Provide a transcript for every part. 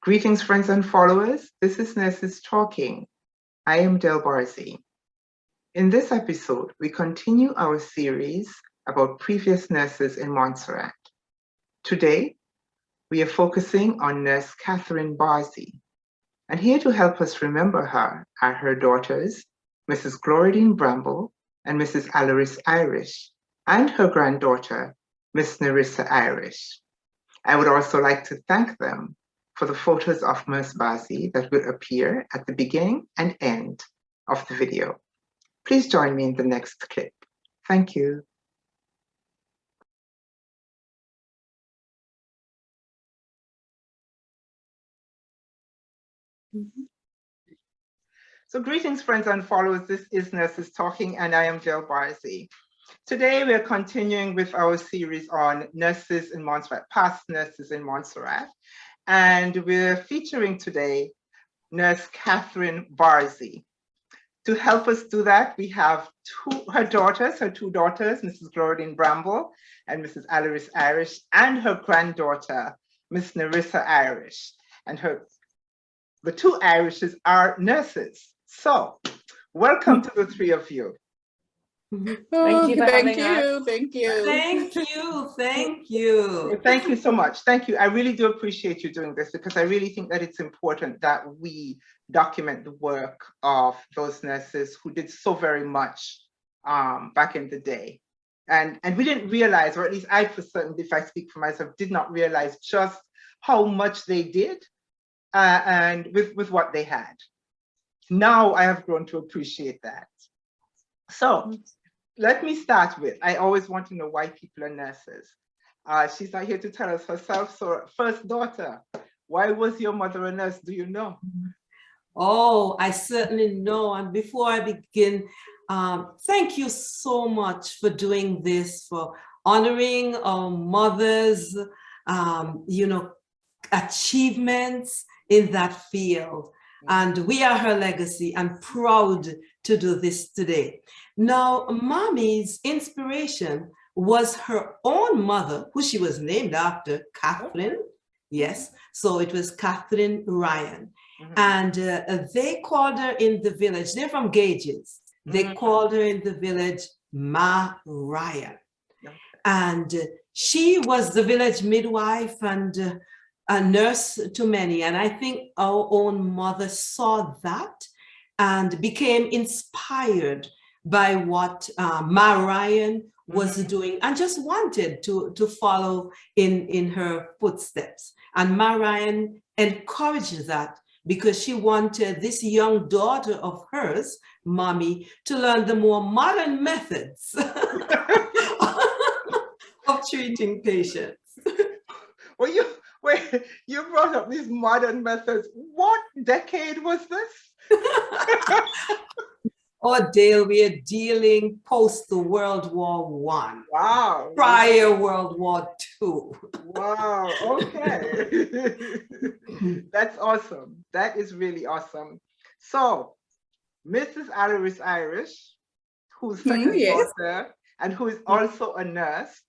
Greetings, friends and followers. This is Nurses Talking. I am Barzey. In this episode, we continue our series about previous nurses in Montserrat. Today, we are focusing on Nurse Catherine Barzey. And here to help us remember her are her daughters, Mrs. Gloriadene Bramble and Mrs. Alarice Irish, and her granddaughter, Miss Nerissa Irish. I would also like to thank them for the photos of Nurse Barzey that will appear at the beginning and end of the video. Please join me in the next clip. Thank you. So greetings, friends and followers. This is Nurses Talking, and I am Barzey. Today, we're continuing with our series on nurses in Montserrat, past nurses in Montserrat. And we're featuring today Nurse Catherine Barzey. To help us do that, we have her two daughters, Mrs. Gloriadene Bramble and Mrs. Alarice Irish, and her granddaughter, Miss Nerissa Irish. And the two Irishes are nurses. So, welcome to the three of you. Thank you for having us. Thank you. Thank you. Thank you so much. Thank you. I really do appreciate you doing this because I really think that it's important that we document the work of those nurses who did so very much back in the day. And we didn't realize, or at least I, for certain, if I speak for myself, did not realize just how much they did and with what they had. Now I have grown to appreciate that. So let me start with, I always want to know why people are nurses. She's not here to tell us herself. So first daughter, why was your mother a nurse? Do you know? Oh, I certainly know. And before I begin, thank you so much for doing this, for honoring our mothers, achievements in that field. And we are her legacy and proud to do this today. Now, Mommy's inspiration was her own mother, who she was named after, Catherine. Yes, so it was Catherine Ryan. And they called her in the village, they're from Gages. They called her in the village Ma Ryan. And she was the village midwife and a nurse to many. And I think our own mother saw that and became inspired by what Ma Ryan was doing and just wanted to follow in her footsteps. And Ma Ryan encouraged that because she wanted this young daughter of hers, Mommy, to learn the more modern methods of treating patients. Well, you brought up these modern methods. What decade was this? Oh, Dale, we are dealing post the World War I. Wow. Prior World War II. Wow, okay. That's awesome. That is really awesome. So, Mrs. Alarice Irish, who's second daughter and who is also a nurse.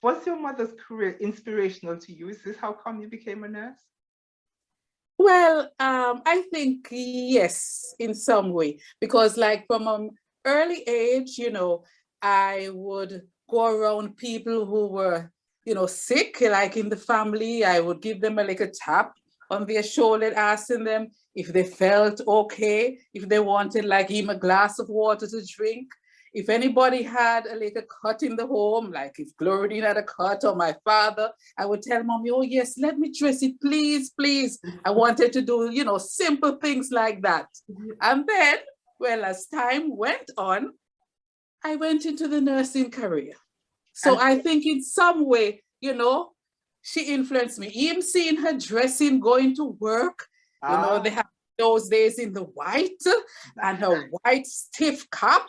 Was your mother's career inspirational to you? Is this how come you became a nurse? Well, I think yes, in some way, because like from an early age, I would go around people who were, sick, like in the family. I would give them a little tap on their shoulder, asking them if they felt okay, if they wanted like even a glass of water to drink. If anybody had a little cut in the home, like if Gloriadene had a cut or my father, I would tell Mommy, oh yes, let me dress it, please, please. I wanted to do, simple things like that. And then, well, as time went on, I went into the nursing career. So I think in some way, she influenced me. Even seeing her dressing, going to work, they have those days in the white and her white stiff cap,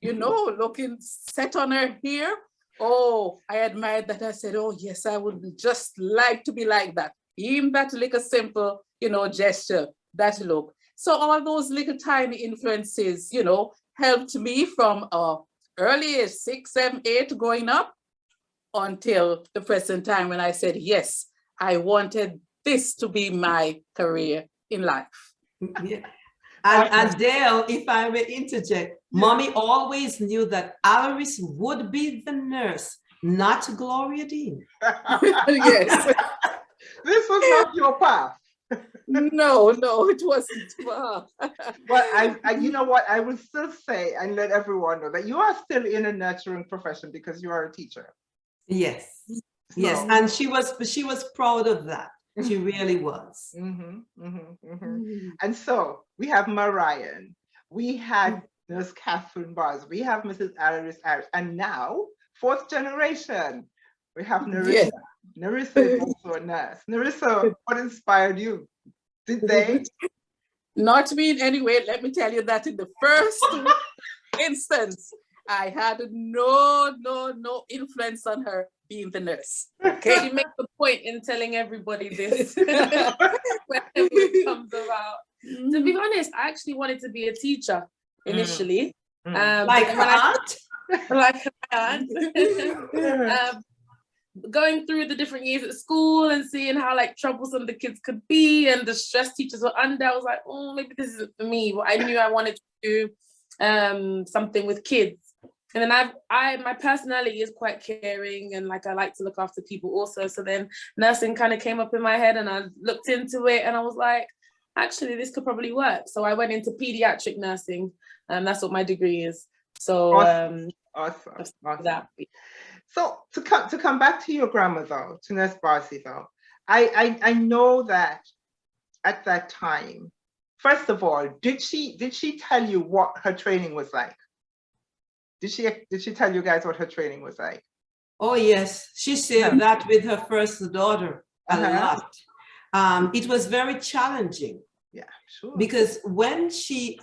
looking set on her hair. Oh, I admired that. I said, oh, yes, I would just like to be like that. Even that little simple, gesture, that look. So all those little tiny influences, helped me from early age, 6, 7, 8, growing up. until the present time when I said, yes, I wanted this to be my career in life. Yeah. And Dale, if I may interject, Mommy always knew that Alarice would be the nurse, not Gloriadene. Yes. This was not your path. No, it wasn't. But I, you know what, I will still say and let everyone know that you are still in a nurturing profession because you are a teacher. Yes, So. yes, and she was proud of that. She really was. And so we have Marion, we had Nurse Catherine Barzey, we have Mrs. Alarice, and now 4th generation, we have Nerissa. Yes. Nerissa is also a nurse. Nerissa, what inspired you? Did they? Not me in any way. Let me tell you that in the first instance, I had no influence on her being the nurse. Okay, She makes a point in telling everybody this whenever it comes about. To be honest, I actually wanted to be a teacher initially. Like her aunt? Like her aunt. Going through the different years at school and seeing how like troublesome the kids could be and the stress teachers were under, I was like, oh, maybe this isn't for me. But I knew I wanted to do something with kids. And then my personality is quite caring and like I like to look after people also. So then nursing kind of came up in my head and I looked into it and I was like, actually, this could probably work. So I went into pediatric nursing and that's what my degree is. So awesome. That. So to come back to your grandma though, to Nurse Barzey though, I know that at that time, first of all, did she tell you what her training was like? Did she tell you guys what her training was like? Oh yes, she said that with her first daughter a lot. It was very challenging. Yeah, sure. Because when she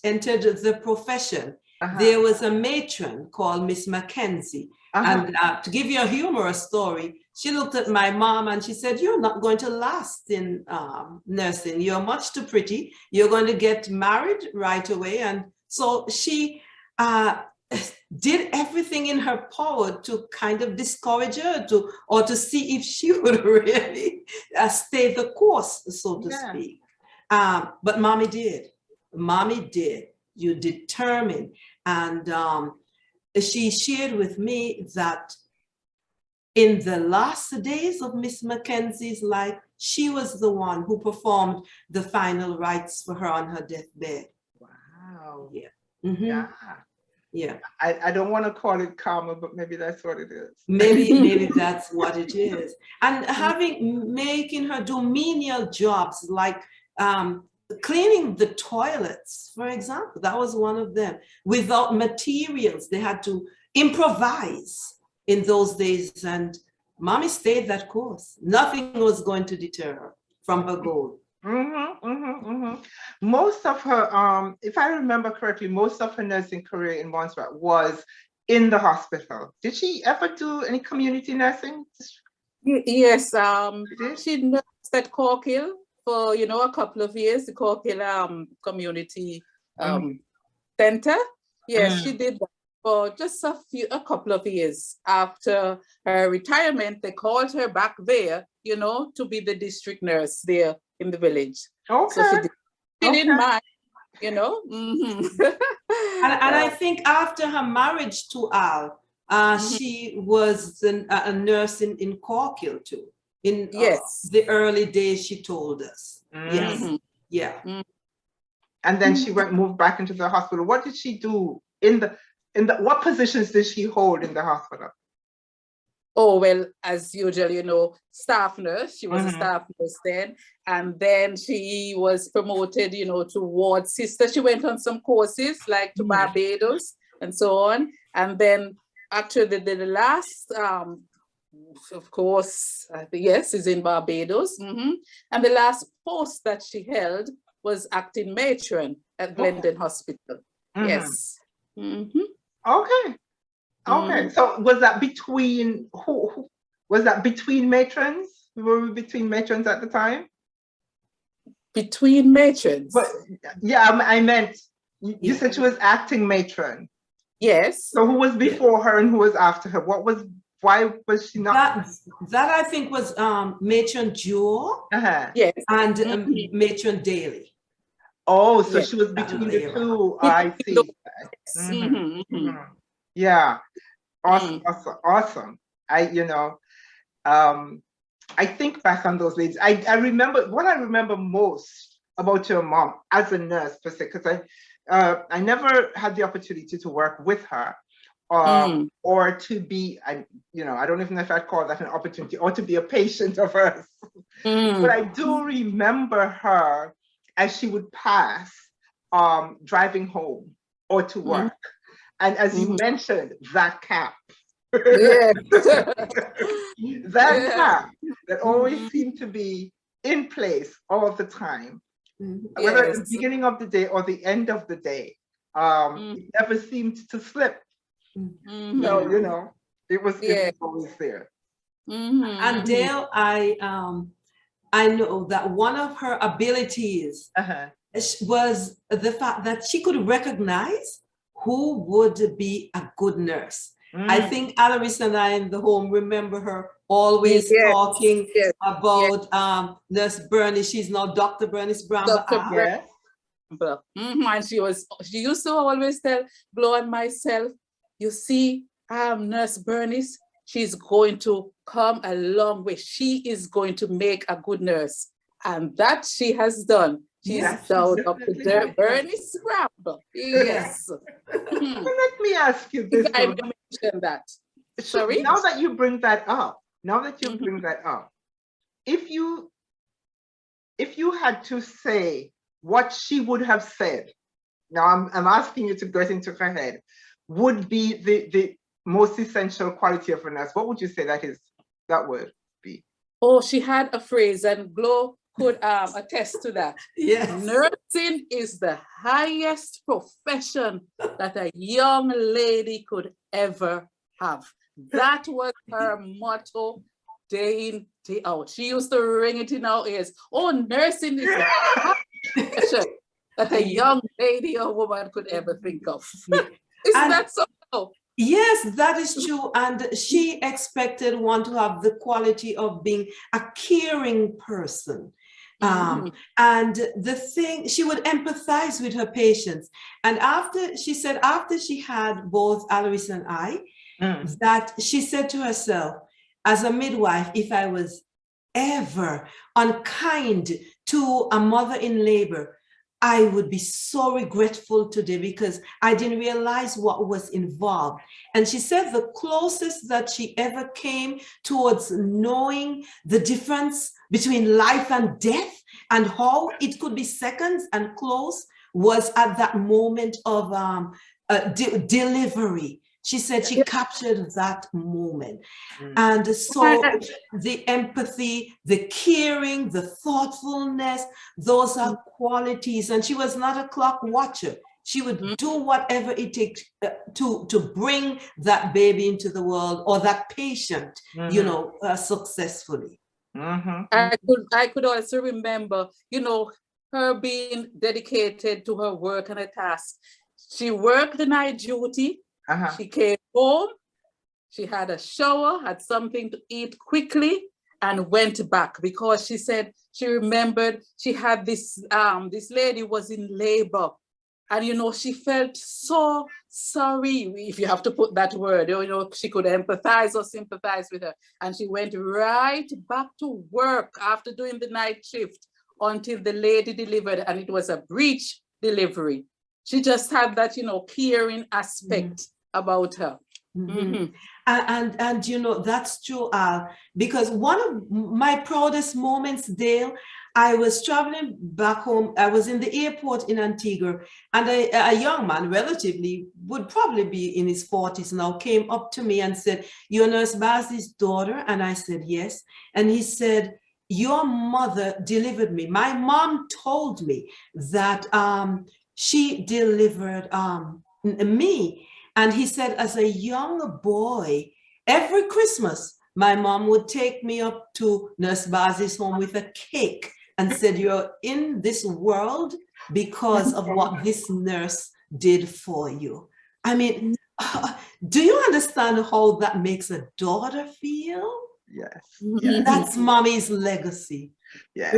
entered the profession, there was a matron called Miss Mackenzie. And to give you a humorous story, she looked at my mom and she said, you're not going to last in nursing. You're much too pretty. You're going to get married right away. And so she did everything in her power to kind of discourage her or to see if she would really stay the course, so to speak. But Mommy did. Mommy did. You determined. And she shared with me that in the last days of Miss Mackenzie's life, she was the one who performed the final rites for her on her deathbed. Wow. Yeah. Yeah. I don't want to call it karma, but maybe that's what it is. Maybe that's what it is. And making her do menial jobs like cleaning the toilets, for example, that was one of them. Without materials, they had to improvise in those days. And Mommy stayed that course. Nothing was going to deter her from her goal. Most of her, if I remember correctly, most of her nursing career in Montserrat was in the hospital. Did she ever do any community nursing? Yes, she nursed at Corkhill for a couple of years, the Corkhill community center. Yes, she did that for just a couple of years. After her retirement, they called her back there, to be the district nurse there in the village. Okay. So she didn't mind, And I think after her marriage to Al, she was a nurse in Corkhill too. In the early days, she told us. Yes. Yeah. And then she moved back into the hospital. What did she do what positions did she hold in the hospital? Oh, well, as usual, staff nurse. She was a staff nurse then. And then she was promoted, to ward sister. She went on some courses like to Barbados and so on. And then actually the last, of course, yes, is in Barbados. And the last post that she held was acting matron at Glendon Hospital. Yes. Okay. Okay, so was that between who was that between matrons? Were we between matrons at the time? Between matrons? But yeah, I meant you said she was acting matron. Yes. So who was before her and who was after her? What was why was she not? That I think was Matron Jewel Yes. and Matron Daly. Oh, so Yes. she was between the two. I see. Yeah. Awesome, awesome. I think back on those ladies. I remember what I remember most about your mom as a nurse per se, because I never had the opportunity to work with her, or to be, I don't even know if I'd call that an opportunity, or to be a patient of hers. But I do remember her as she would pass, driving home or to work. And as you mentioned, that cap. Yeah. That cap that always seemed to be in place all the time, whether at the beginning of the day or the end of the day. It never seemed to slip. So, it was always there. And Dale, I know that one of her abilities was the fact that she could recognize who would be a good nurse. I think Alarice and I in the home remember her always talking about Nurse Bernice. She's now Dr. Bernice Bramble. Dr. Bramble. And she used to always tell Glo and myself, you see, Nurse Bernice, she's going to come a long way. She is going to make a good nurse. And that she has done. She's down up to Bernice Bramble. Yes. Well, let me ask you this. I mentioned that. Sorry? Now that you bring that up, if you had to say what she would have said, now I'm asking you to get into her head, would be the most essential quality of a nurse, what would you say that would be? Oh, she had a phrase, and Glo could attest to that. Yes. Nursing is the highest profession that a young lady could ever have. That was her motto day in, day out. She used to ring it in our ears. Oh, nursing is the highest profession that a young lady or woman could ever think of. Isn't that so? Yes, that is true. And she expected one to have the quality of being a caring person. And the thing, she would empathize with her patients. And after she had both Alarice and I, that she said to herself, as a midwife, if I was ever unkind to a mother in labor, I would be so regretful today because I didn't realize what was involved. And she said the closest that she ever came towards knowing the difference between life and death and how it could be seconds and close was at that moment of delivery. She said she captured that moment. And so the empathy, the caring, the thoughtfulness, those are qualities. And she was not a clock watcher. She would do whatever it takes to bring that baby into the world or that patient, successfully. I could also remember, her being dedicated to her work and her task. She worked the night duty. She came home, she had a shower, had something to eat quickly, and went back because she said she remembered she had this lady was in labor, and she felt so sorry, if you have to put that word, she could empathize or sympathize with her, and she went right back to work after doing the night shift until the lady delivered, and it was a breech delivery. She just had that caring aspect about her. And that's true, because one of my proudest moments, Dale, I was traveling back home. I was in the airport in Antigua, and a young man, relatively, would probably be in his 40s now, came up to me and said, "You're Nurse Barzey's daughter?" And I said, "Yes." And he said, "Your mother delivered me. My mom told me that she delivered me." And he said, as a young boy, every Christmas, my mom would take me up to Nurse Barzey's home with a cake and said, "You're in this world because of what this nurse did for you." I mean, Do you understand how that makes a daughter feel? Yes. Yes. That's mommy's legacy. Yes.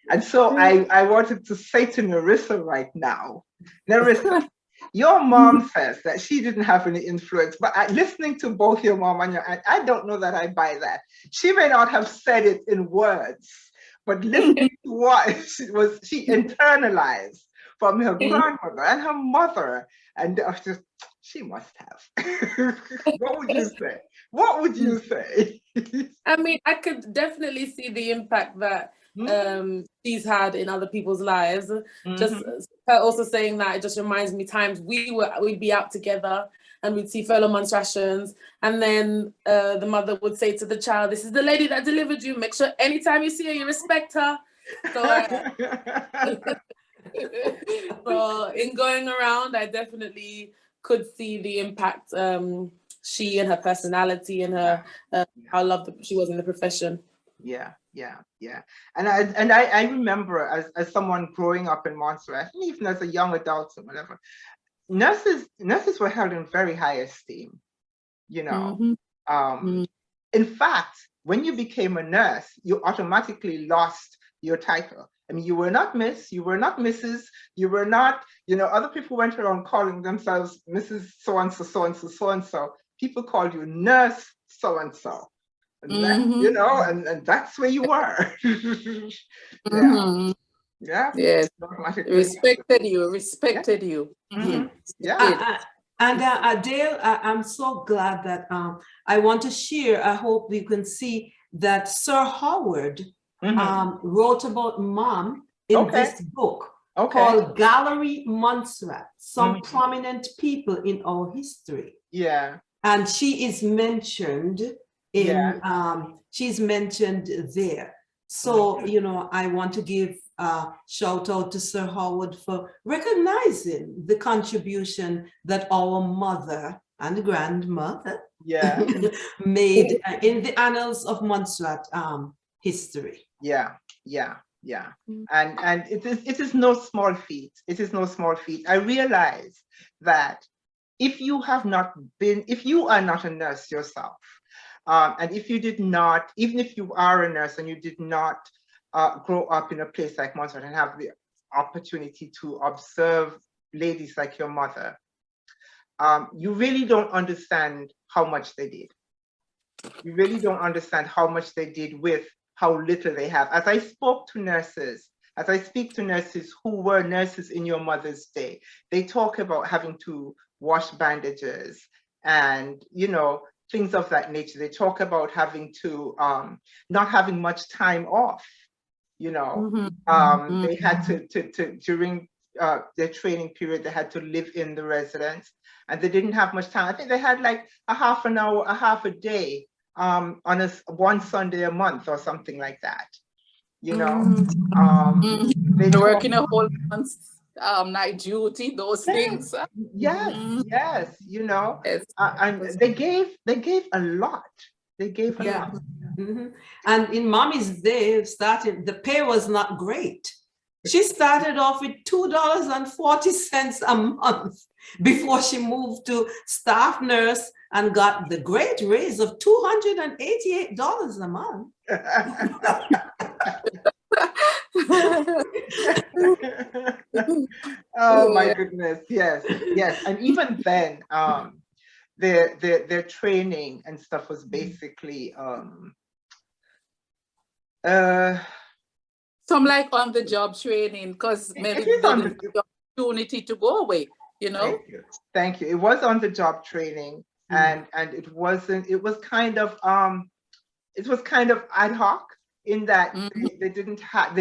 And so I wanted to say to Nerissa right now, Nerissa, your mom says that she didn't have any influence, but listening to both your mom and your aunt, I don't know that I buy that. She may not have said it in words, but listening to what she internalized from her grandmother and her mother, and she must have. What would you say? What would you say? I mean, I could definitely see the impact that she's had in other people's lives. Just her also saying that, it just reminds me times we'd be out together and we'd see fellow Montserratians, and then the mother would say to the child, "This is the lady that delivered you. Make sure anytime you see her, you respect her." So, so in going around, I definitely could see the impact she and her personality and her how loved she was in the profession. Yeah. And I remember as someone growing up in Montserrat, and even as a young adult or whatever, nurses were held in very high esteem, you know. In fact, when you became a nurse, you automatically lost your title. I mean, you were not Miss, you were not Mrs., you were not, other people went around calling themselves Mrs. So-and-so, so-and-so, so-and-so. People called you Nurse so-and-so. And that, and that's where you were. Yeah. Yes. Respected you. Yeah. And Dale, I'm so glad that I want to share. I hope you can see that Sir Howard wrote about mom in this book called Gallery Montserrat, some prominent people in our history. Yeah. And she is mentioned in she's mentioned there. So, I want to give a shout out to Sir Howard for recognizing the contribution that our mother and grandmother made in the annals of Montserrat history. Yeah. And it is no small feat. It is no small feat. I realize that if you are not a nurse yourself, and if you did not, even if you are a nurse and you did not grow up in a place like Montserrat and have the opportunity to observe ladies like your mother, you really don't understand how much they did. You really don't understand how much they did with how little they have. As I speak to nurses who were nurses in your mother's day, they talk about having to wash bandages and, things of that nature. They talk about having to, not having much time off, They had to during their training period, they had to live in the residence and they didn't have much time. I think they had like a half an hour, a half a day on one Sunday a month or something like that, They They're working a whole month, night duty, those things. Yes, and they gave a lot. They gave a lot. And in mommy's day, the pay was not great. She started off with $2.40 a month before she moved to staff nurse and got the great raise of $288 a month. Oh my goodness, yes. And even then, their training and stuff was basically some like on the job training, because maybe they didn't have the opportunity to go away, Thank you. It was on the job training, and it wasn't. It was kind of ad hoc in that they didn't have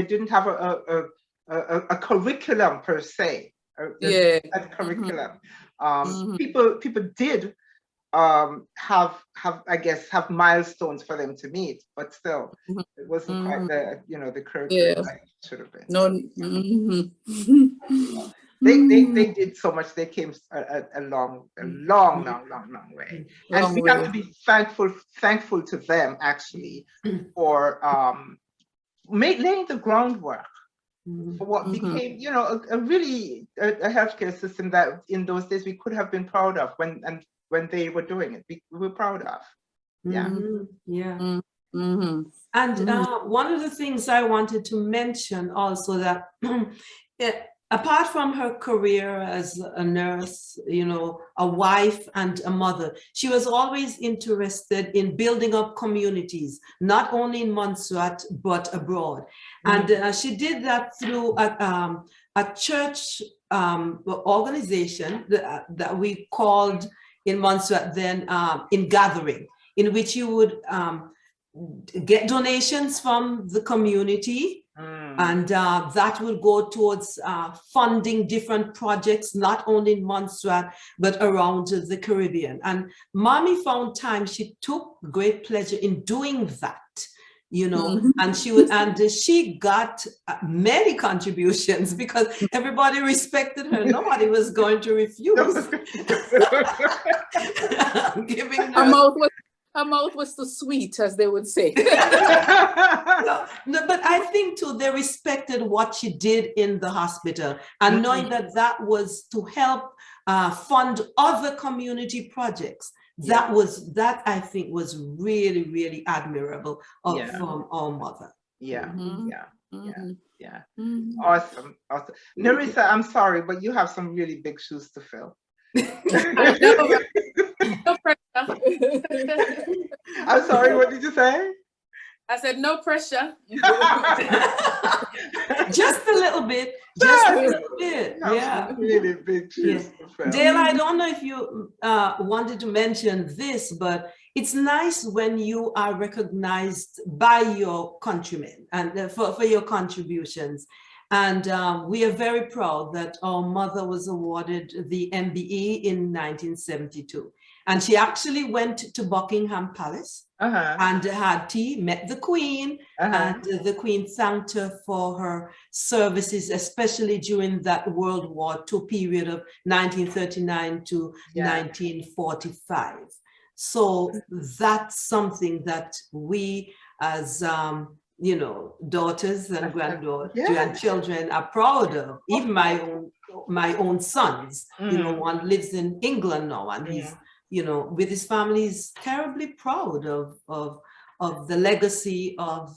a curriculum per se. A curriculum. People did have milestones for them to meet, but still it wasn't quite the curriculum that it should have been. They did so much. They came a long way, and we have to be thankful to them actually for laying the groundwork for what became a really a healthcare system that in those days we could have been proud of, and when they were doing it. We were proud of. Yeah. Yeah. Mm-hmm. And one of the things I wanted to mention also that apart from her career as a nurse, you know, a wife and a mother, she was always interested in building up communities, not only in Montserrat, but abroad. And she did that through a church organization that we called in Montserrat then in Gathering, in which you would get donations from the community, and that will go towards funding different projects, not only in Montserrat, but around the Caribbean. And Mommy found time, she took great pleasure in doing that, you know, and she got many contributions because everybody respected her. Nobody was going to refuse giving her. Her mouth was too sweet, as they would say. No, but I think too, they respected what she did in the hospital, and knowing that that was to help fund other community projects. That I think was really, really admirable from our mother. Yeah. Awesome. Nerissa, I'm sorry, but you have some really big shoes to fill. No pressure. I'm sorry, what did you say? I said no pressure. Just a little bit. Just a little bit. Yeah. Really big shoes to fill. Dale, I don't know if you wanted to mention this, but it's nice when you are recognized by your countrymen and for your contributions. And we are very proud that our mother was awarded the MBE in 1972. And she actually went to Buckingham Palace and had tea, met the Queen, and the Queen thanked her for her services, especially during that World War II period of 1939 to 1945. So that's something that we as you know, daughters and grandchildren are proud of. Even my own sons, you know, one lives in England now, and he's, you know, with his family, he's terribly proud of the legacy of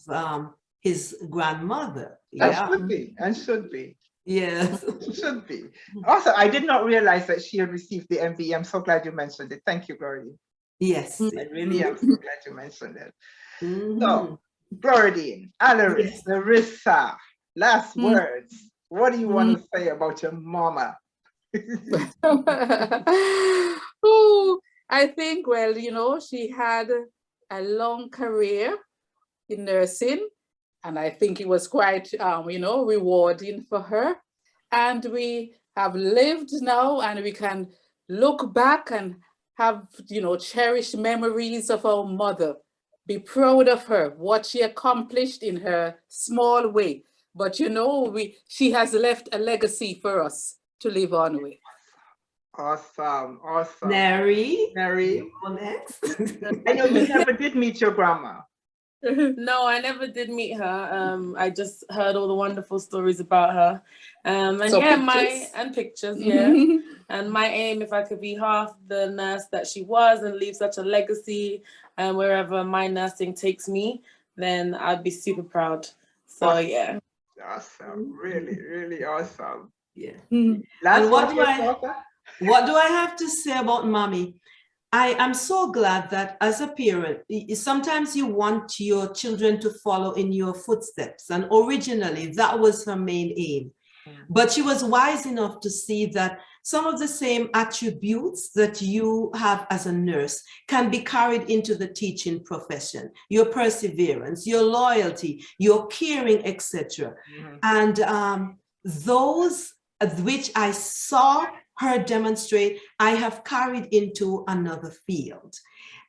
his grandmother. And should be. Yes. Should be. Also, I did not realize that she had received the MBE. I'm so glad you mentioned it. Thank you, Gloria. Yes. I really am so glad you mentioned it. So, Gloriadene, Alarice, Nerissa, last words. What do you want to say about your mama? I think, well, you know, she had a long career in nursing, and I think it was quite, you know, rewarding for her. And we have lived now, and we can look back and have, you know, cherished memories of our mother. Be proud of her, what she accomplished in her small way. But, you know, she has left a legacy for us to live on with. Awesome. Neri, next. I know you never did meet your grandma. No, I never did meet her. I just heard all the wonderful stories about her. And so pictures, and my aim, if I could be half the nurse that she was and leave such a legacy, and wherever my nursing takes me, then I'd be super proud. So awesome. Awesome. Really, really awesome. Yeah. And what do I have to say about Mommy? I am so glad that as a parent, sometimes you want your children to follow in your footsteps. And originally, that was her main aim. But she was wise enough to see that some of the same attributes that you have as a nurse can be carried into the teaching profession. Your perseverance, your loyalty, your caring, etc. And those which I saw her demonstrate, I have carried into another field.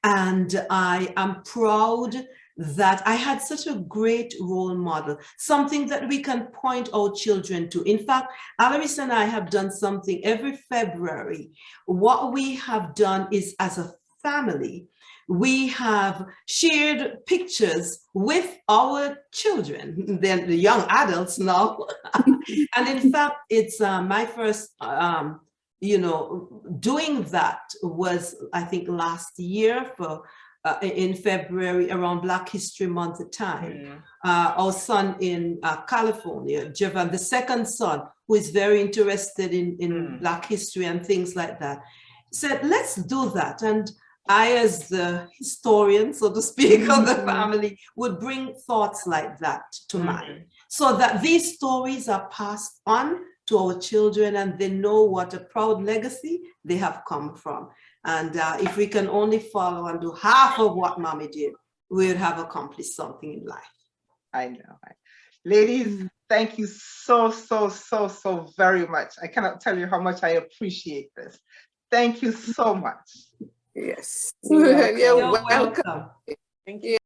And I am proud that I had such a great role model, something that we can point our children to. In fact, Alarice and I have done something every February. What we have done is, as a family, we have shared pictures with our children, then the young adults now. And in fact, it's my first you know, doing that was, I think, last year for in February around Black History Month time. Our son in California, Javan, the second son, who is very interested in Black history and things like that, said, let's do that. And I, as the historian, so to speak, of the family, would bring thoughts like that to mind, so that these stories are passed on to our children and they know what a proud legacy they have come from. And if we can only follow and do half of what Mommy did, we would have accomplished something in life. I know. Ladies, thank you so very much. I cannot tell you how much I appreciate this. Thank you so much. Yes. You're welcome. Thank you.